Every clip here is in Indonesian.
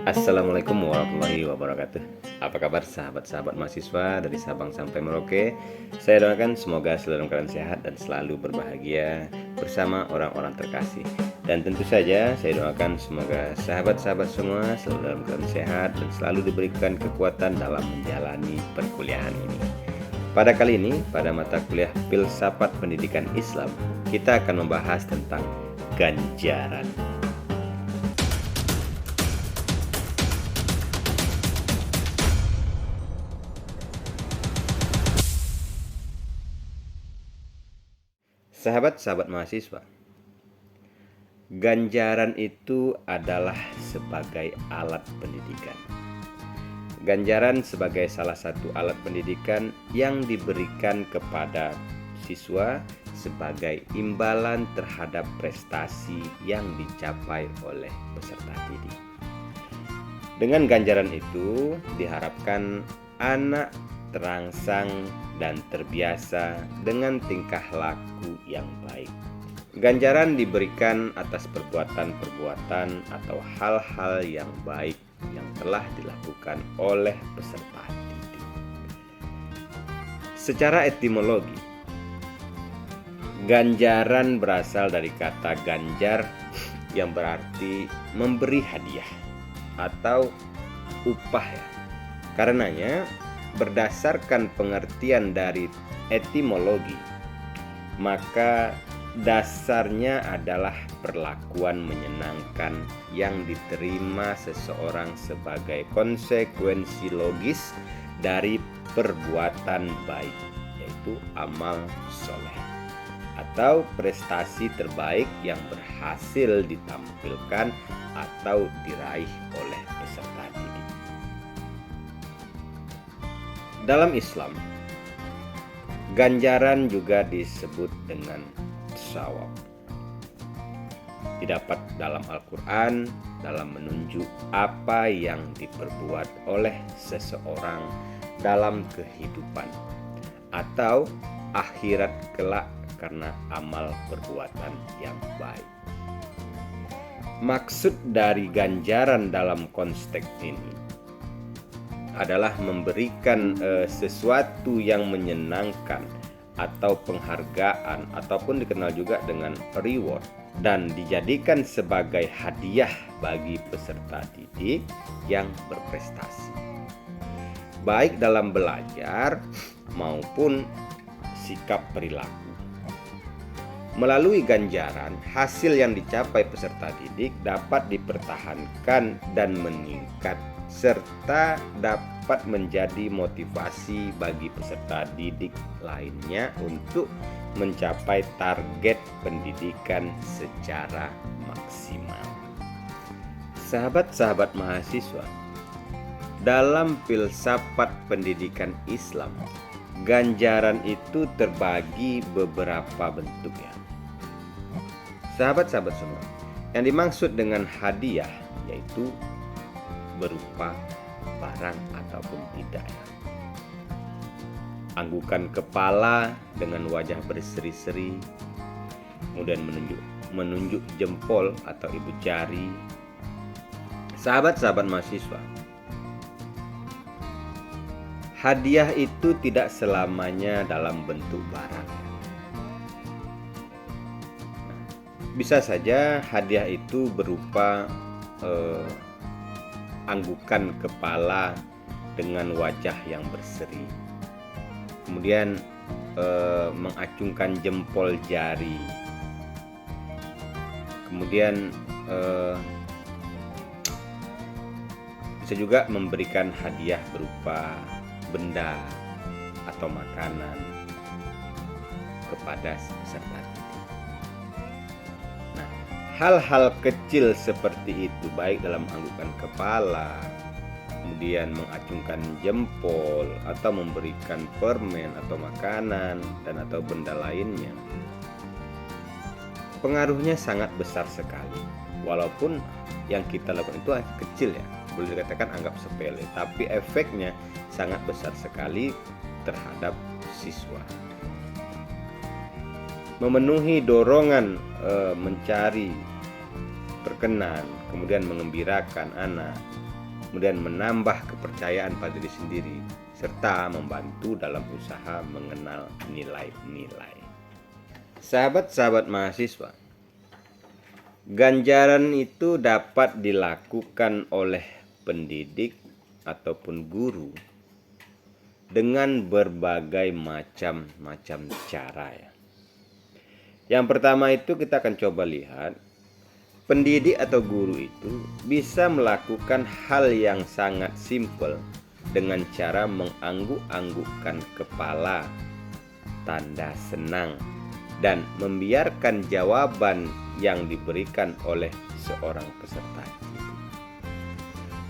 Assalamualaikum warahmatullahi wabarakatuh. Apa kabar sahabat-sahabat mahasiswa dari Sabang sampai Merauke? Saya doakan semoga selalu dalam keadaan sehat dan selalu berbahagia bersama orang-orang terkasih. Dan tentu saja saya doakan semoga sahabat-sahabat semua selalu dalam keadaan sehat dan selalu diberikan kekuatan dalam menjalani perkuliahan ini. Pada kali ini, pada mata kuliah Filsafat Pendidikan Islam, kita akan membahas tentang ganjaran. Sahabat-sahabat mahasiswa, ganjaran itu adalah sebagai alat pendidikan. Ganjaran sebagai salah satu alat pendidikan yang diberikan kepada siswa sebagai imbalan terhadap prestasi yang dicapai oleh peserta didik. Dengan ganjaran itu diharapkan anak terangsang dan terbiasa dengan tingkah laku yang baik. Ganjaran diberikan atas perbuatan-perbuatan atau hal-hal yang baik yang telah dilakukan oleh peserta didik. Secara etimologi, ganjaran berasal dari kata ganjar yang berarti memberi hadiah atau upah ya. Karenanya berdasarkan pengertian dari etimologi, maka dasarnya adalah perlakuan menyenangkan yang diterima seseorang sebagai konsekuensi logis dari perbuatan baik, yaitu amal soleh atau prestasi terbaik yang berhasil ditampilkan atau diraih oleh peserta didik. Dalam Islam, ganjaran juga disebut dengan tsawab. Didapat dalam Al-Quran dalam menunjuk apa yang diperbuat oleh seseorang dalam kehidupan atau akhirat kelak karena amal perbuatan yang baik. Maksud dari ganjaran dalam konteks ini adalah memberikan sesuatu yang menyenangkan atau penghargaan ataupun dikenal juga dengan reward dan dijadikan sebagai hadiah bagi peserta didik yang berprestasi, baik dalam belajar maupun sikap perilaku. Melalui ganjaran, hasil yang dicapai peserta didik dapat dipertahankan dan meningkat serta dapat menjadi motivasi bagi peserta didik lainnya untuk mencapai target pendidikan secara maksimal. Sahabat-sahabat mahasiswa, dalam filsafat pendidikan Islam, ganjaran itu terbagi beberapa bentuk ya. Sahabat-sahabat semua, yang dimaksud dengan hadiah yaitu berupa barang ataupun tidak ya. Anggukan kepala dengan wajah berseri-seri, kemudian menunjuk jempol atau ibu jari. Sahabat-sahabat mahasiswa, hadiah itu tidak selamanya dalam bentuk barang. Bisa saja hadiah itu berupa anggukan kepala dengan wajah yang berseri, kemudian mengacungkan jempol jari, kemudian bisa juga memberikan hadiah berupa benda atau makanan kepada peserta didik. Nah, hal-hal kecil seperti itu baik dalam anggukan kepala, kemudian mengacungkan jempol atau memberikan permen atau makanan dan atau benda lainnya, pengaruhnya sangat besar sekali. Walaupun yang kita lakukan itu kecil ya, boleh dikatakan anggap sepele, tapi efeknya sangat besar sekali terhadap siswa. Memenuhi dorongan mencari berkenan, kemudian mengembirakan anak, kemudian menambah kepercayaan pada diri sendiri, serta membantu dalam usaha mengenal nilai-nilai. Sahabat-sahabat mahasiswa, ganjaran itu dapat dilakukan oleh pendidik ataupun guru dengan berbagai macam cara ya. Yang pertama itu kita akan coba lihat, pendidik atau guru itu bisa melakukan hal yang sangat simpel dengan cara mengangguk-anggukkan kepala, tanda senang, dan membiarkan jawaban yang diberikan oleh seorang peserta.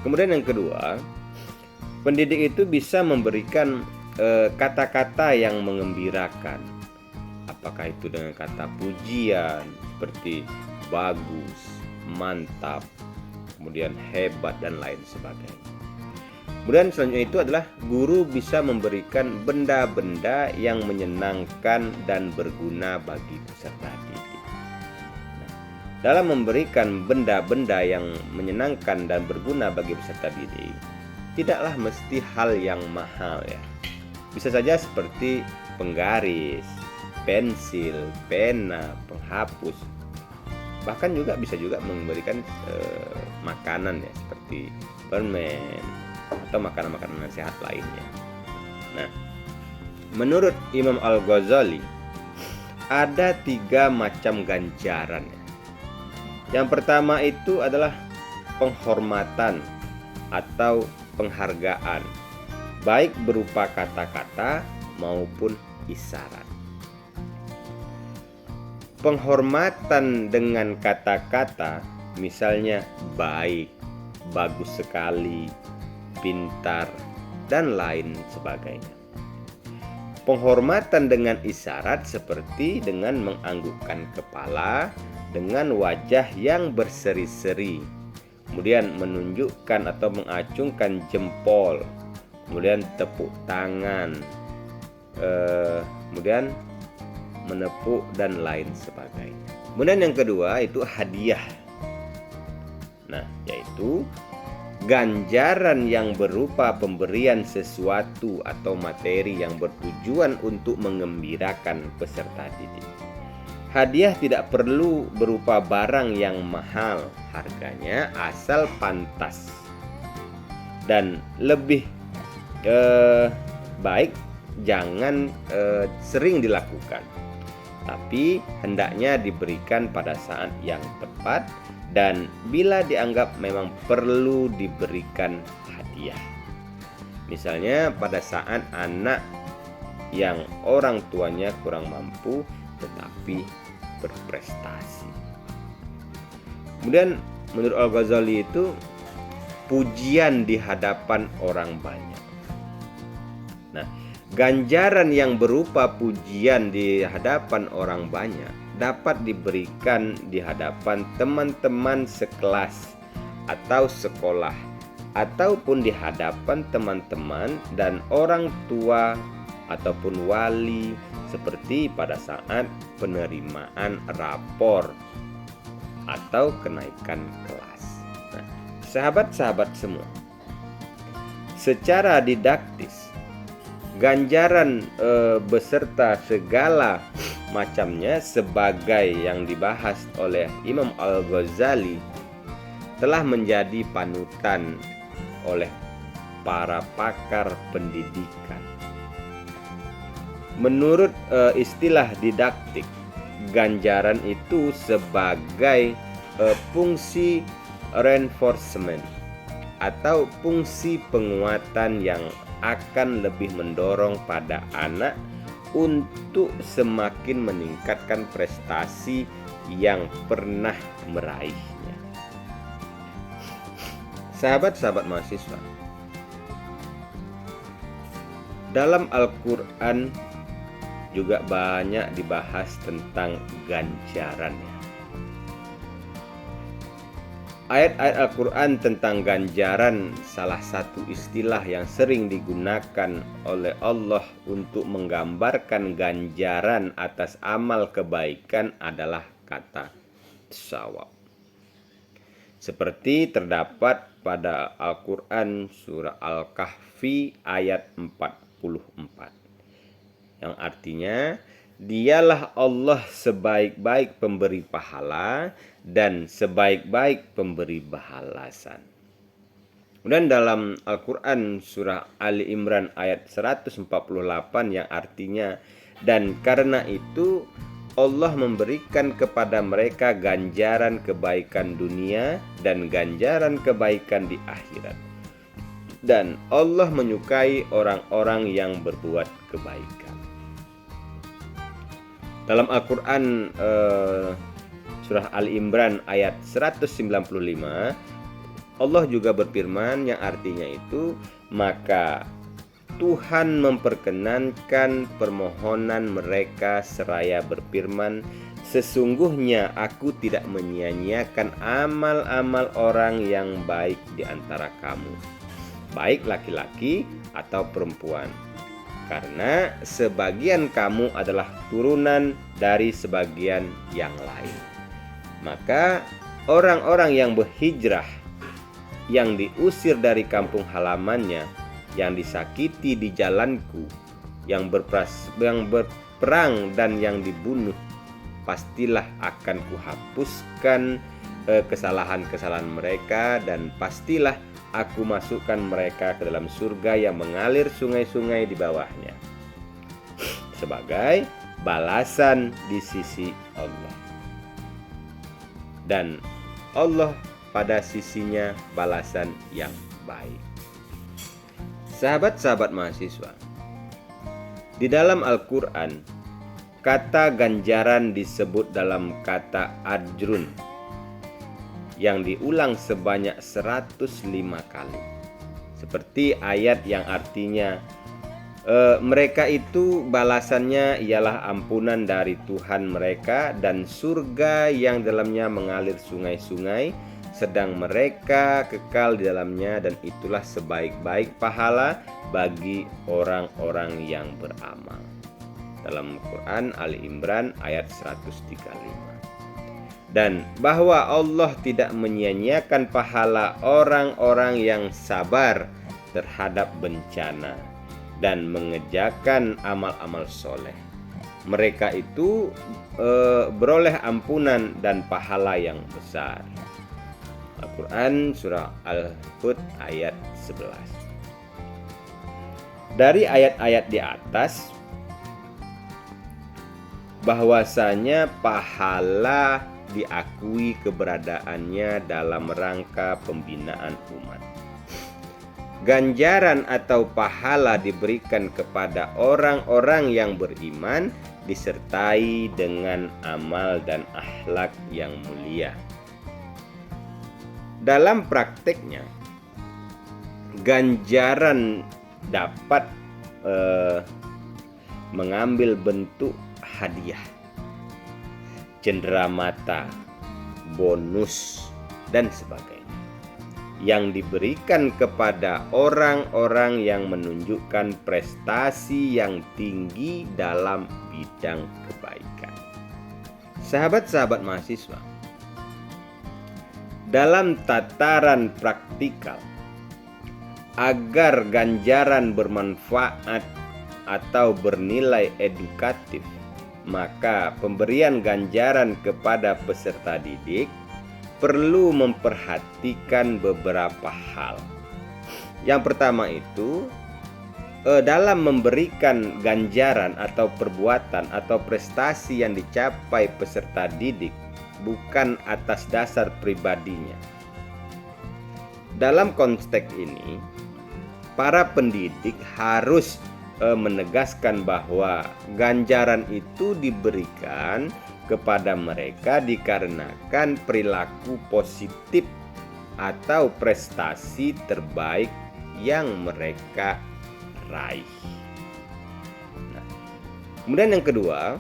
Kemudian yang kedua, pendidik itu bisa memberikan kata-kata yang mengembirakan. Apakah itu dengan kata pujian seperti bagus, mantap, kemudian hebat, dan lain sebagainya. Kemudian selanjutnya itu adalah guru bisa memberikan benda-benda yang menyenangkan dan berguna bagi peserta didik. Nah, dalam memberikan benda-benda yang menyenangkan dan berguna bagi peserta didik, tidaklah mesti hal yang mahal ya. Bisa saja seperti penggaris, pensil, pena, penghapus. Bahkan bisa juga memberikan makanan ya, seperti permen atau makanan-makanan sehat lainnya. Nah, menurut Imam Al-Ghazali ada 3 macam ganjaran ya. Yang pertama itu adalah penghormatan atau penghargaan, baik berupa kata-kata maupun isyarat. Penghormatan dengan kata-kata, misalnya baik, bagus sekali, pintar, dan lain sebagainya. Penghormatan dengan isyarat seperti dengan menganggukkan kepala dengan wajah yang berseri-seri, kemudian menunjukkan atau mengacungkan jempol, kemudian tepuk tangan, kemudian menepuk, dan lain sebagainya. Kemudian yang kedua itu hadiah. Nah, yaitu ganjaran yang berupa pemberian sesuatu atau materi yang bertujuan untuk mengembirakan peserta didik. Hadiah tidak perlu berupa barang yang mahal harganya, asal pantas, dan lebih baik jangan sering dilakukan, tapi hendaknya diberikan pada saat yang tepat dan bila dianggap memang perlu diberikan hadiah. Misalnya pada saat anak yang orang tuanya kurang mampu tetapi berprestasi. Kemudian menurut Al-Ghazali itu pujian di hadapan orang banyak. Nah, ganjaran yang berupa pujian di hadapan orang banyak dapat diberikan di hadapan teman-teman sekelas atau sekolah, ataupun di hadapan teman-teman dan orang tua ataupun wali, seperti pada saat penerimaan rapor atau kenaikan kelas. Nah, sahabat-sahabat semua, secara didaktis ganjaran beserta segala macamnya sebagai yang dibahas oleh Imam Al-Ghazali telah menjadi panutan oleh para pakar pendidikan. Menurut istilah didaktik, ganjaran itu sebagai fungsi reinforcement atau fungsi penguatan yang akan lebih mendorong pada anak untuk semakin meningkatkan prestasi yang pernah meraihnya. Sahabat-sahabat mahasiswa, dalam Al-Quran juga banyak dibahas tentang ganjaran. Ayat-ayat Al-Quran tentang ganjaran, salah satu istilah yang sering digunakan oleh Allah untuk menggambarkan ganjaran atas amal kebaikan adalah kata sawab. seperti terdapat pada Al-Quran surah Al-Kahfi ayat 44, yang artinya, dialah Allah sebaik-baik pemberi pahala dan sebaik-baik pemberi balasan. Kemudian dalam Al-Quran surah Ali Imran ayat 148 yang artinya, dan karena itu Allah memberikan kepada mereka ganjaran kebaikan dunia dan ganjaran kebaikan di akhirat. Dan Allah menyukai orang-orang yang berbuat kebaikan. Dalam Al-Quran surah Ali Imran ayat 195, Allah juga berfirman yang artinya itu, maka Tuhan memperkenankan permohonan mereka seraya berfirman, sesungguhnya aku tidak menyia-nyiakan amal-amal orang yang baik di antara kamu, baik laki-laki atau perempuan, karena sebagian kamu adalah turunan dari sebagian yang lain. Maka orang-orang yang berhijrah, yang diusir dari kampung halamannya, yang disakiti di jalanku, yang berperang dan yang dibunuh, pastilah akan kuhapuskan kesalahan-kesalahan mereka, dan pastilah aku masukkan mereka ke dalam surga yang mengalir sungai-sungai di bawahnya, sebagai balasan di sisi Allah. Dan Allah pada sisinya balasan yang baik. Sahabat-sahabat mahasiswa, di dalam Al-Quran, kata ganjaran disebut dalam kata ajrun, yang diulang sebanyak 105 kali. Seperti ayat yang artinya, mereka itu balasannya ialah ampunan dari Tuhan mereka dan surga yang dalamnya mengalir sungai-sungai, sedang mereka kekal di dalamnya, dan itulah sebaik-baik pahala bagi orang-orang yang beramal. Dalam Quran Ali Imran ayat 135. Dan bahwa Allah tidak menyia-nyiakan pahala orang-orang yang sabar terhadap bencana dan mengerjakan amal-amal soleh. Mereka itu beroleh ampunan dan pahala yang besar. Al-Quran surah Al-Hud ayat 11. Dari ayat-ayat di atas, bahwasanya pahala diakui keberadaannya dalam rangka pembinaan umat. Ganjaran atau pahala diberikan kepada orang-orang yang beriman disertai dengan amal dan akhlak yang mulia. Dalam prakteknya, ganjaran dapat mengambil bentuk hadiah, cenderamata, bonus, dan sebagainya, yang diberikan kepada orang-orang yang menunjukkan prestasi yang tinggi dalam bidang kebaikan. Sahabat-sahabat mahasiswa, dalam tataran praktikal, agar ganjaran bermanfaat atau bernilai edukatif, maka pemberian ganjaran kepada peserta didik perlu memperhatikan beberapa hal. Yang pertama itu, dalam memberikan ganjaran atau perbuatan atau prestasi yang dicapai peserta didik bukan atas dasar pribadinya. Dalam konteks ini, para pendidik harus menegaskan bahwa ganjaran itu diberikan kepada mereka dikarenakan perilaku positif atau prestasi terbaik yang mereka raih. Nah, kemudian yang kedua,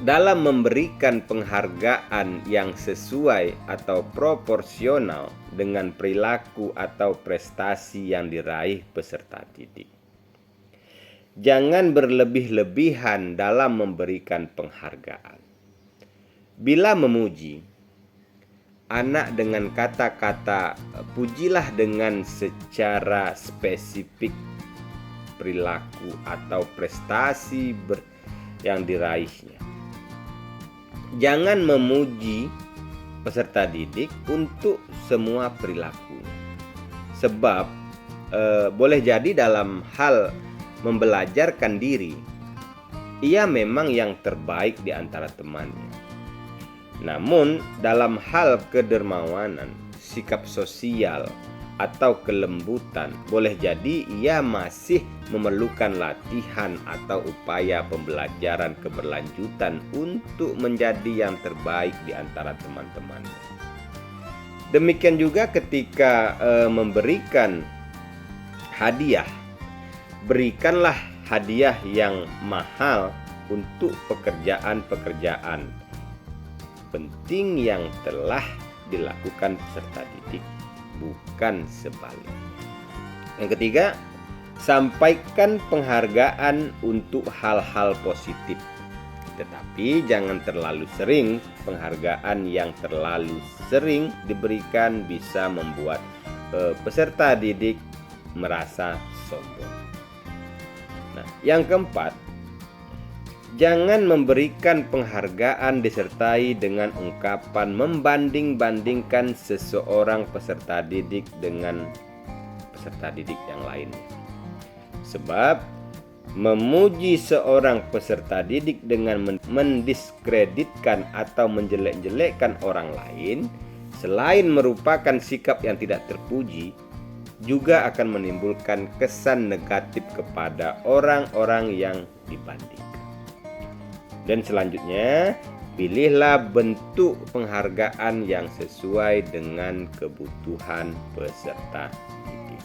dalam memberikan penghargaan yang sesuai atau proporsional dengan perilaku atau prestasi yang diraih peserta didik. Jangan berlebih-lebihan dalam memberikan penghargaan. Bila memuji, anak dengan kata-kata pujilah dengan secara spesifik perilaku atau prestasi yang diraihnya. Jangan memuji peserta didik untuk semua perilakunya. Sebab boleh jadi dalam hal membelajarkan diri, ia memang yang terbaik di antara temannya. Namun dalam hal kedermawanan, sikap sosial, atau kelembutan, boleh jadi ia masih memerlukan latihan atau upaya pembelajaran keberlanjutan untuk menjadi yang terbaik di antara teman-temannya. Demikian juga ketika memberikan hadiah, berikanlah hadiah yang mahal untuk pekerjaan-pekerjaan penting yang telah dilakukan peserta didik, bukan sebaliknya. Yang ketiga, sampaikan penghargaan untuk hal-hal positif. Tetapi jangan terlalu sering. Penghargaan yang terlalu sering diberikan bisa membuat peserta didik merasa sombong. Nah, yang keempat, jangan memberikan penghargaan disertai dengan ungkapan membanding-bandingkan seseorang peserta didik dengan peserta didik yang lainnya. Sebab memuji seorang peserta didik dengan mendiskreditkan atau menjelek-jelekkan orang lain, selain merupakan sikap yang tidak terpuji, juga akan menimbulkan kesan negatif kepada orang-orang yang dibandingkan. Dan selanjutnya, pilihlah bentuk penghargaan yang sesuai dengan kebutuhan peserta didik.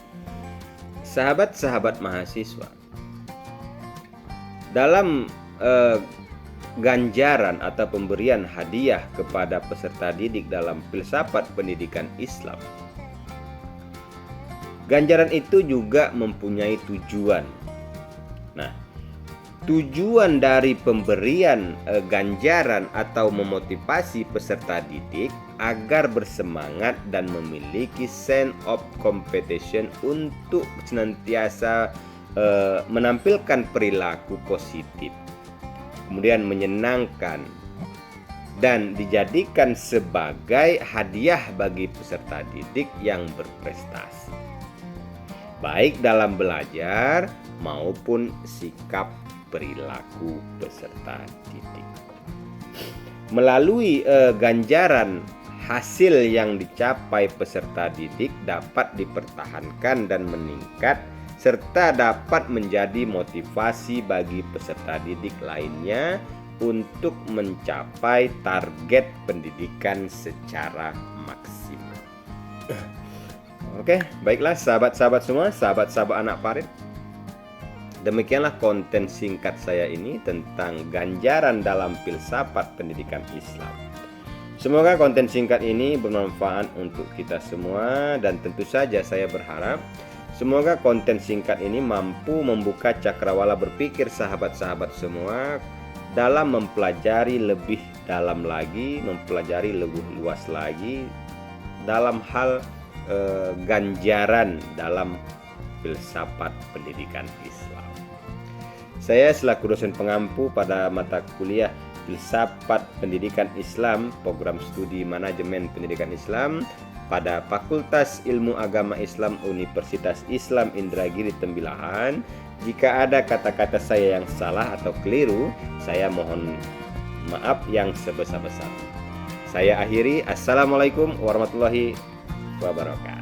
Sahabat-sahabat mahasiswa, dalam ganjaran atau pemberian hadiah kepada peserta didik dalam filsafat pendidikan Islam, ganjaran itu juga mempunyai tujuan. Nah, tujuan dari pemberian ganjaran atau memotivasi peserta didik agar bersemangat dan memiliki sense of competition untuk senantiasa menampilkan perilaku positif, kemudian menyenangkan, dan dijadikan sebagai hadiah bagi peserta didik yang berprestasi, baik dalam belajar maupun sikap perilaku peserta didik. Melalui ganjaran, hasil yang dicapai peserta didik dapat dipertahankan dan meningkat, serta dapat menjadi motivasi bagi peserta didik lainnya untuk mencapai target pendidikan secara maksimal. Oke, baiklah sahabat-sahabat semua, sahabat-sahabat anak Farid. Demikianlah konten singkat saya ini tentang ganjaran dalam filsafat pendidikan Islam. Semoga konten singkat ini bermanfaat untuk kita semua, dan tentu saja saya berharap semoga konten singkat ini mampu membuka cakrawala berpikir sahabat-sahabat semua dalam mempelajari lebih dalam lagi, mempelajari lebih luas lagi dalam hal ganjaran dalam filsafat pendidikan Islam. Saya selaku dosen pengampu pada mata kuliah Filsafat Pendidikan Islam, program studi Manajemen Pendidikan Islam pada Fakultas Ilmu Agama Islam Universitas Islam Indragiri Tembilahan. Jika ada kata-kata saya yang salah atau keliru, saya mohon maaf yang sebesar-besarnya. Saya akhiri. Assalamualaikum warahmatullahi wabarakatuh.